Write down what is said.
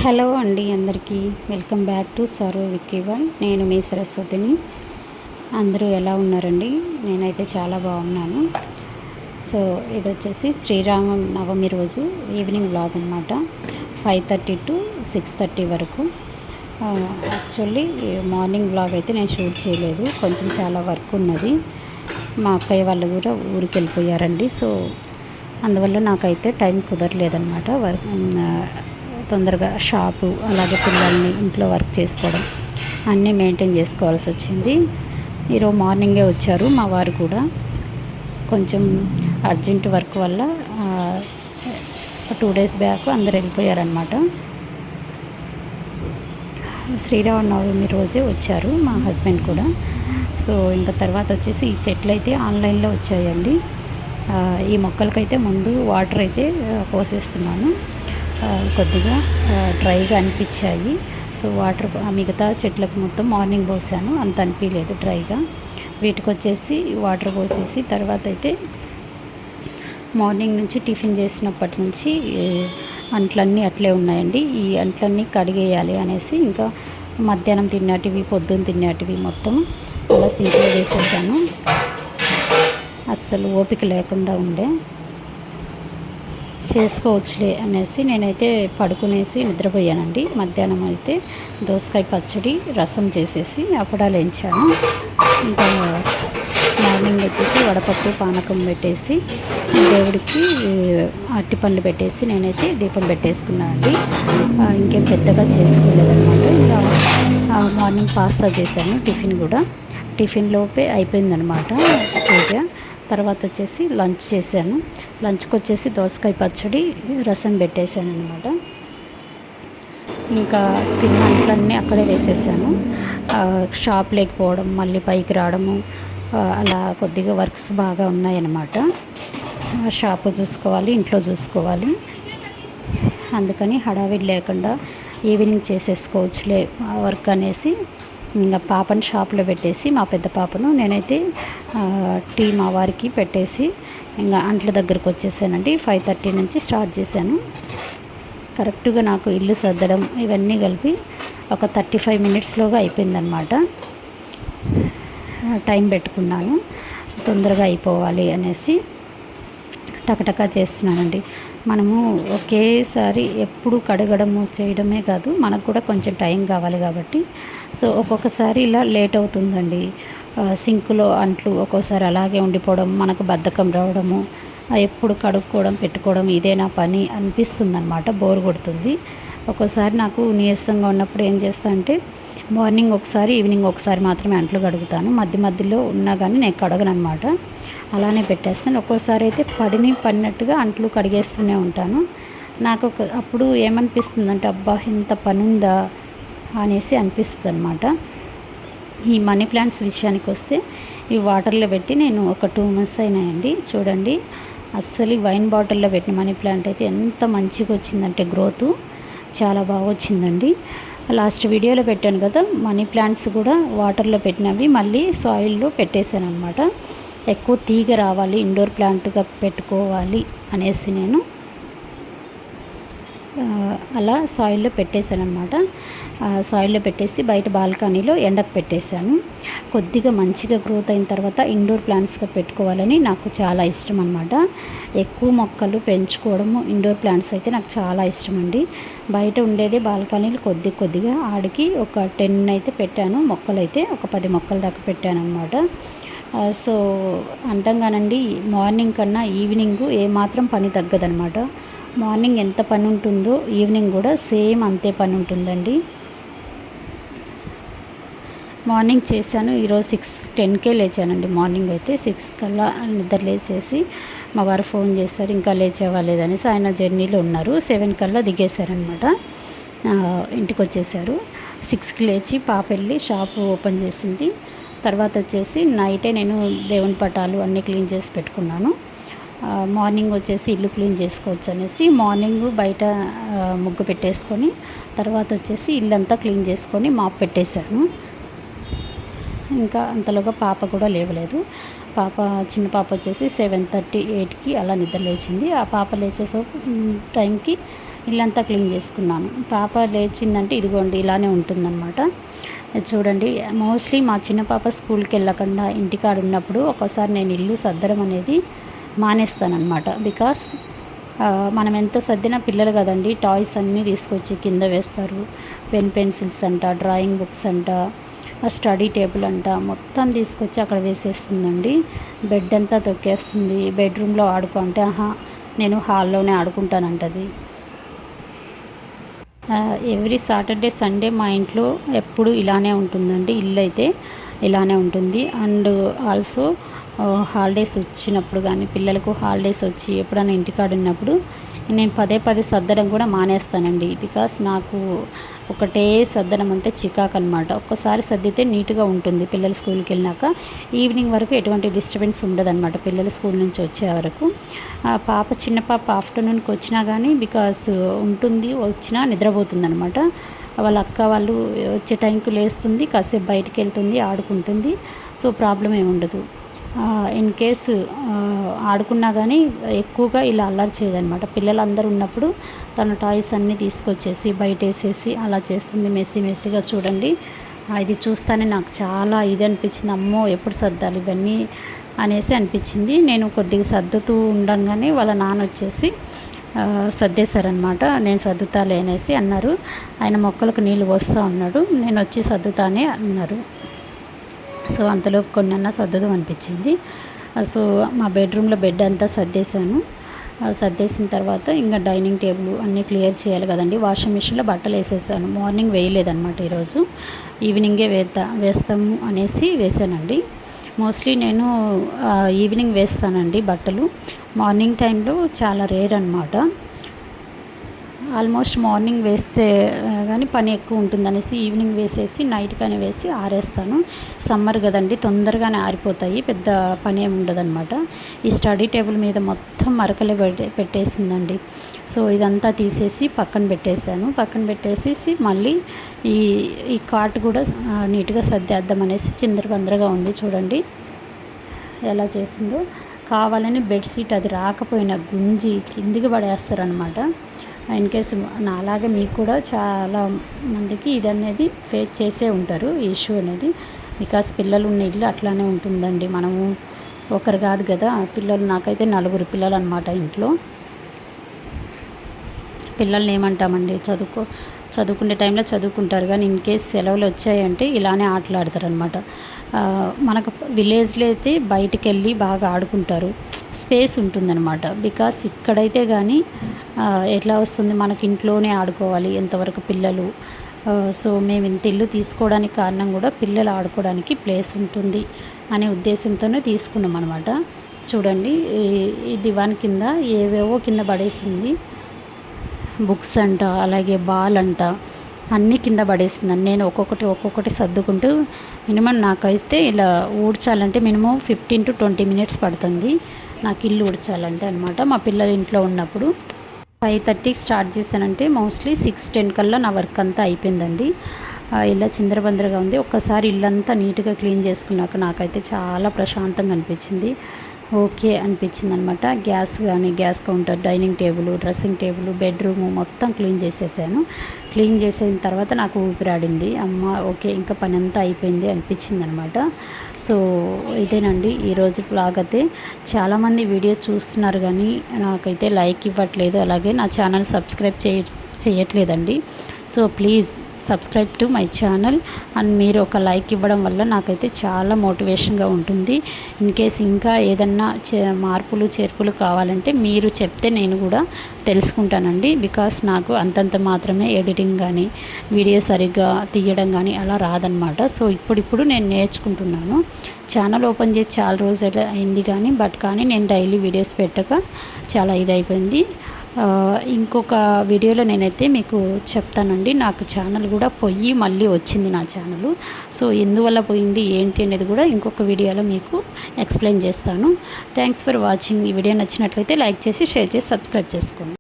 Hello అండి, అందరికీ welcome back to సర్వ విక్కీవన్. నేను మీ సరస్వతిని. అందరూ ఎలా ఉన్నారండి? నేనైతే చాలా బాగున్నాను. సో ఇది వచ్చేసి శ్రీరామ నవమి రోజు ఈవినింగ్ వ్లాగ్ అనమాట. 5:30 to 6:30 వరకు. యాక్చువల్లీ మార్నింగ్ వ్లాగ్ అయితే నేను షూట్ చేయలేదు, కొంచెం చాలా వర్క్ ఉన్నది. మా అక్కయ్య వాళ్ళు కూడా ఊరికి వెళ్ళిపోయారండి. సో అందువల్ల నాకైతే టైం కుదరలేదన్నమాట. తొందరగా షాపు, అలాగే పిల్లల్ని ఇంట్లో వర్క్ చేసుకోవడం అన్నీ మెయింటైన్ చేసుకోవాల్సి వచ్చింది. ఈరోజు మార్నింగే వచ్చారు మా వారు కూడా. కొంచెం అర్జెంట్ వర్క్ వల్ల 2 days బ్యాక్ అందరు వెళ్ళిపోయారనమాట. శ్రీరామనవమి రోజే వచ్చారు మా హస్బెండ్ కూడా. సో ఇంకా తర్వాత వచ్చేసి ఈ చెట్లు అయితే ఆన్లైన్లో వచ్చాయండి. ఈ మొక్కలకైతే ముందు వాటర్ అయితే పోసేస్తున్నాను. కొద్దిగా డ్రైగా అనిపించాయి. సో వాటర్ మిగతా చెట్లకు మొత్తం మార్నింగ్ పోసాను, అంత అనిపించలేదు డ్రైగా. వీటికి వచ్చేసి వాటర్ పోసేసి తర్వాత అయితే మార్నింగ్ నుంచి టిఫిన్ చేసినప్పటి నుంచి అంట్లన్నీ అట్లే ఉన్నాయండి. ఈ అంట్లన్నీ కడిగేయాలి అనేసి ఇంకా మధ్యాహ్నం తిన్నటివి, పొద్దున్న తిన్నటివి మొత్తం అలా సింక్లో వేసేసాను. అస్సలు ఓపిక లేకుండా ఉండే. చేసుకోవచ్చులే అనేసి నేనైతే పడుకునేసి నిద్రపోయానండి. మధ్యాహ్నం అయితే దోసకాయ పచ్చడి, రసం చేసేసి అప్పడాలు వేయించాను. ఇంకా మార్నింగ్ వచ్చేసి వడపప్పు పానకం పెట్టేసి దేవుడికి అరటిపళ్ళు పెట్టేసి నేనైతే దీపం పెట్టేసుకున్నాను అండి. ఇంకేం పెద్దగా చేసుకోలేదన్నమాట. ఇంకా మార్నింగ్ పాస్తా చేశాను. టిఫిన్ కూడా టిఫిన్లోపే అయిపోయిందనమాట పూజ. తర్వాత వచ్చేసి లంచ్ చేశాను. లంచ్కి వచ్చేసి దోసకాయ పచ్చడి, రసం పెట్టేశాను అనమాట. ఇంకా తిన్న అంట్లన్నీ అక్కడే వేసేసాను. షాప్ లేకపోవడం, మళ్ళీ పైకి రావడము, అలా కొద్దిగా వర్క్స్ బాగా ఉన్నాయన్నమాట. షాపు చూసుకోవాలి, ఇంట్లో చూసుకోవాలి. అందుకని హడావిడి లేకుండా ఈవినింగ్ చేసేసుకోవచ్చులే వర్క్ అనేసి ఇంకా పాపని షాప్లో పెట్టేసి, మా పెద్ద పాపను నేనైతే టీ మా వారికి పెట్టేసి ఇంకా అంట్ల దగ్గరకు వచ్చేసానండి. 5:30 నుంచి స్టార్ట్ చేశాను. కరెక్ట్గా నాకు ఇల్లు సర్దడం ఇవన్నీ కలిపి ఒక 35 minutesలోగా అయిపోయిందనమాట. టైం పెట్టుకున్నాను, తొందరగా అయిపోవాలి అనేసి టకటకా చేస్తున్నానండి. మనము ఒకేసారి ఎప్పుడు కడగడము చేయడమే కాదు, మనకు కూడా కొంచెం టైం కావాలి కాబట్టి. సో ఒక్కొక్కసారి ఇలా లేట్ అవుతుందండి. సింకులో అంట్లు ఒక్కోసారి అలాగే ఉండిపోవడం, మనకు బద్ధకం రావడము, ఎప్పుడు కడుక్కోవడం పెట్టుకోవడం ఇదే నా పని అనిపిస్తుంది అనమాట. బోర్ కొడుతుంది. ఒక్కోసారి నాకు నీరసంగా ఉన్నప్పుడు ఏం చేస్తా అంటే మార్నింగ్ ఒకసారి, ఈవినింగ్ ఒకసారి మాత్రమే అంట్లు కడుగుతాను. మధ్యలో ఉన్నా కానీ నేను కడగను అనమాట, అలానే పెట్టేస్తాను. ఒక్కోసారి అయితే పడినట్టుగా అంట్లు కడిగేస్తూనే ఉంటాను. నాకు అప్పుడు ఏమనిపిస్తుందంటే అబ్బా ఇంత పని ఉందా అనేసి అనిపిస్తుంది అనమాట. ఈ మనీ ప్లాంట్స్ విషయానికి వస్తే ఈ వాటర్లో పెట్టి నేను ఒక 2 months అయినాయండి. చూడండి, అస్సలు వైన్ బాటిల్లో పెట్టిన మనీ ప్లాంట్ అయితే ఎంత మంచిగా వచ్చిందంటే గ్రోత్ చాలా బాగా వచ్చిందండి. లాస్ట్ వీడియోలో పెట్టాను కదా, మనీ ప్లాంట్స్ కూడా వాటర్లో పెట్టినవి మళ్ళీ సాయిల్లో పెట్టేశాను అనమాట. ఎక్కువ తీగ రావాలి, ఇండోర్ ప్లాంట్గా పెట్టుకోవాలి అనేసి నేను అలా సాయిల్లో పెట్టేశాను అనమాట. సాయిల్లో పెట్టేసి బయట బాల్కనీలో ఎండకు పెట్టేశాను. కొద్దిగా మంచిగా గ్రోత్ అయిన తర్వాత ఇండోర్ ప్లాంట్స్గా పెట్టుకోవాలని నాకు చాలా ఇష్టం అనమాట. ఎక్కువ మొక్కలు పెంచుకోవడము, ఇండోర్ ప్లాంట్స్ అయితే నాకు చాలా ఇష్టం అండి. బయట ఉండేదే బాల్కనీలు కొద్దిగా ఆడికి ఒక 10 అయితే పెట్టాను. మొక్కలు అయితే ఒక 10 మొక్కల దాకా పెట్టాను అనమాట. సో అంటంగానండి, మార్నింగ్ కన్నా ఈవినింగ్ ఏమాత్రం పని తగ్గదనమాట. మార్నింగ్ ఎంత పని ఉంటుందో ఈవినింగ్ కూడా సేమ్ అంతే పని ఉంటుందండి. మార్నింగ్ చేశాను. ఈరోజు 6:10కే లేచానండి. మార్నింగ్ అయితే 6 కల్లా నిద్ర లేచేసి మా వారు ఫోన్ చేశారు, ఇంకా లేచేవా లేదనేసి. ఆయన జర్నీలో ఉన్నారు. 7 కల్లా దిగేశారనమాట, ఇంటికి వచ్చేసారు. 6కి లేచి పాప వెళ్ళి షాపు ఓపెన్ చేసింది. తర్వాత వచ్చేసి నైటే నేను దేవుని పటాలు అన్నీ క్లీన్ చేసి పెట్టుకున్నాను. మార్నింగ్ వచ్చేసి ఇల్లు క్లీన్ చేసుకోవచ్చు అనేసి మార్నింగ్ బయట ముగ్గు పెట్టేసుకొని తర్వాత వచ్చేసి ఇల్లంతా క్లీన్ చేసుకొని మాప్ పెట్టేశాను. ఇంకా అంతలోగా పాప కూడా లేవలేదు. చిన్న పాప వచ్చేసి 7:30, 8కి అలా నిద్ర లేచింది. ఆ పాప లేచేసే టైంకి ఇల్లంతా క్లీన్ చేసుకున్నాను. పాప లేచిందంటే ఇదిగోండి ఇలానే ఉంటుందన్నమాట. చూడండి, మోస్ట్లీ మా చిన్న పాప స్కూల్కి వెళ్ళకుండా ఇంటికాడ ఉన్నప్పుడు ఒక్కోసారి నేను ఇల్లు సర్దడం అనేది మానేస్తానన్నమాట. బికాస్ మనం ఎంత సర్దినా పిల్లలు కదండి, టాయ్స్ అన్నీ తీసుకొచ్చి కింద వేస్తారు. పెన్సిల్స్ అంట, డ్రాయింగ్ బుక్స్ అంట, స్టడీ టేబుల్ అంట, మొత్తం తీసుకొచ్చి అక్కడ వేసేస్తుందండి. బెడ్ అంతా తొక్కేస్తుంది. బెడ్రూమ్లో ఆడుకో అంటే నేను హాల్లోనే ఆడుకుంటానంటది. ఎవ్రీ సాటర్డే సండే మా ఇంట్లో ఎప్పుడు ఇలానే ఉంటుందండి. ఇల్లు అయితే ఇలానే ఉంటుంది. అండ్ ఆల్సో హాలిడేస్ వచ్చినప్పుడు కానీ, పిల్లలకు హాలిడేస్ వచ్చి ఎప్పుడైనా ఇంటికాడ ఉన్నప్పుడు నేను పదే సర్దడం కూడా మానేస్తానండి. బికాస్ నాకు ఒకటే సర్దడం అంటే చికాకు అనమాట. ఒక్కసారి సర్దితే నీట్గా ఉంటుంది. పిల్లలు స్కూల్కి వెళ్ళినాక ఈవినింగ్ వరకు ఎటువంటి డిస్టర్బెన్స్ ఉండదన్నమాట. పిల్లలు స్కూల్ నుంచి వచ్చే వరకు చిన్న పాప ఆఫ్టర్నూన్కి వచ్చినా కానీ బికాస్ ఉంటుంది, వచ్చినా నిద్రపోతుంది అనమాట. వాళ్ళ అక్క వాళ్ళు వచ్చే టైంకి లేస్తుంది, కాసేపు బయటికి వెళ్తుంది, ఆడుకుంటుంది. సో ప్రాబ్లం ఏమి ఉండదు. ఇన్ కేసు ఆడుకున్నా కానీ ఎక్కువగా ఇలా అల్లరి చేయదనమాట. పిల్లలందరూ ఉన్నప్పుడు తన టాయ్స్ అన్నీ తీసుకొచ్చేసి బయట వేసేసి అలా చేస్తుంది. మెస్సీగా చూడండి. ఇది చూస్తానే నాకు చాలా ఇది అనిపించింది. అమ్మో ఎప్పుడు సర్దాలి ఇవన్నీ అనేసి అనిపించింది. నేను కొద్దిగా సర్దుతూ ఉండంగానే వాళ్ళ నాన్న వచ్చేసి సర్దేశారనమాట. నేను సర్దుతాలే అనేసి అన్నారు. ఆయన మొక్కలకు నీళ్ళు పోస్తూ ఉన్నాడు. నేను వచ్చి సర్దుతానే అన్నారు. సో అంతలోపు కొన్నన్నా సర్దుదాం అనిపించింది. సో మా బెడ్రూమ్లో బెడ్ అంతా సర్దేశాను. సర్దేసిన తర్వాత ఇంకా డైనింగ్ టేబుల్ అన్నీ క్లియర్ చేయాలి కదండి. వాషింగ్ మిషన్లో బట్టలు వేసేసాను. మార్నింగ్ వేయలేదన్నమాట. ఈరోజు ఈవినింగే వేస్తాము అనేసి వేసానండి. మోస్ట్లీ నేను ఈవినింగ్ వేస్తానండి బట్టలు. మార్నింగ్ టైంలో చాలా రేర్ అనమాట. ఆల్మోస్ట్ మార్నింగ్ వేస్తే కానీ పని ఎక్కువ ఉంటుందనేసి ఈవినింగ్ వేసేసి నైట్ కానీ వేసి ఆరేస్తాను. సమ్మర్ కదండి, తొందరగానే ఆరిపోతాయి, పెద్ద పని ఏమి ఉండదన్నమాట. ఈ స్టడీ టేబుల్ మీద మొత్తం మరకలే పెట్టేసిందండి. సో ఇదంతా తీసేసి పక్కన పెట్టేసేసి మళ్ళీ ఈ కాట్ కూడా నీట్గా సర్దేద్దాం అనేసి చిందరబందరగా ఉంది. చూడండి ఎలా చేసిందో. కావాలని బెడ్షీట్ అది రాకపోయినా గుంజి కిందికి పడేస్తారనమాట. ఇన్ కేసు నాలాగే మీకు కూడా చాలా మందికి ఇది అనేది ఫేస్ చేసే ఉంటారు, ఈ ఇష్యూ అనేది. బికాస్ పిల్లలు ఉన్న ఇల్లు అట్లానే ఉంటుందండి. మనము ఒకరు కాదు కదా పిల్లలు. నాకైతే 4 పిల్లలు అనమాట ఇంట్లో. పిల్లల్ని ఏమంటామండి, చదువుకునే టైంలో చదువుకుంటారు, కానీ ఇన్ కేస్ సెలవులు వచ్చాయంటే ఇలానే ఆటలాడతారు అనమాట. మనకు విలేజ్లో అయితే బయటికి వెళ్ళి బాగా ఆడుకుంటారు, స్పేస్ ఉంటుందన్నమాట. బికాస్ ఇక్కడైతే కానీ ఎట్లా వస్తుంది, మనకి ఇంట్లోనే ఆడుకోవాలి ఎంతవరకు పిల్లలు. సో మేము ఇంత ఇల్లు తీసుకోవడానికి కారణం కూడా పిల్లలు ఆడుకోవడానికి ప్లేస్ ఉంటుంది అనే ఉద్దేశంతోనే తీసుకున్నాం అనమాట. చూడండి ఈ దివాన్ కింద ఏవేవో కింద పడేసింది. బుక్స్ అంట, అలాగే బాల్ అంట, అన్నీ కింద పడేసిందని నేను ఒక్కొక్కటి సర్దుకుంటూ మినిమం నాకైతే ఇలా ఊడ్చాలంటే మినిమం 15 to 20 minutes పడుతుంది నాకు ఇల్లు ఊడ్చాలంటే అనమాట. మా పిల్లలు ఇంట్లో ఉన్నప్పుడు 5:30కి స్టార్ట్ చేశానంటే మోస్ట్లీ 6:10 కల్లా నా వర్క్ అంతా అయిపోయిందండి. ఇలా చిందరబందరగా ఉంది. ఒక్కసారి ఇల్లంతా నీట్గా క్లీన్ చేసుకున్నాక నాకైతే చాలా ప్రశాంతంగా అనిపించింది, ఓకే అనిపించింది అనమాట. Gas counter, dining table, dressing table, bedroom మొత్తం క్లీన్ చేసేసాను. క్లీన్ చేసిన తర్వాత నాకు ఊపిరాడింది. అమ్మ ఓకే ఇంకా పని అంతా అయిపోయింది అనిపించింది అనమాట. సో ఇదేనండి ఈరోజు బ్లాగ్. అయితే చాలామంది వీడియో చూస్తున్నారు కానీ నాకైతే లైక్ ఇవ్వట్లేదు, అలాగే నా ఛానల్ సబ్స్క్రైబ్ చేయట్లేదండి. So please subscribe to my channel. And మీరు ఒక లైక్ ఇవ్వడం వల్ల నాకైతే చాలా మోటివేషన్గా ఉంటుంది. ఇన్ కేస్ ఇంకా ఏదన్నా మార్పులు చేర్పులు కావాలంటే మీరు చెప్తే నేను కూడా తెలుసుకుంటానండి. బికాస్ నాకు అంతంత మాత్రమే ఎడిటింగ్ కానీ వీడియో సరిగ్గా తీయడం కానీ అలా రాదనమాట. సో ఇప్పుడిప్పుడు నేను నేర్చుకుంటున్నాను. ఛానల్ ఓపెన్ చేసి చాలా రోజులు అయింది కానీ నేను డైలీ వీడియోస్ పెట్టక చాలా ఇదైపోయింది. ఇంకొక వీడియోలో నేనైతే మీకు చెప్తానండి. నాకు ఛానల్ కూడా పోయి మళ్ళీ వచ్చింది నా ఛానల్. సో ఎందువల్ల పోయింది ఏంటి అనేది కూడా ఇంకొక వీడియోలో మీకు ఎక్స్ప్లెయిన్ చేస్తాను. Thanks for watching. ఈ వీడియో నచ్చినట్లయితే లైక్ చేసి షేర్ చేసి సబ్స్క్రైబ్ చేసుకోండి.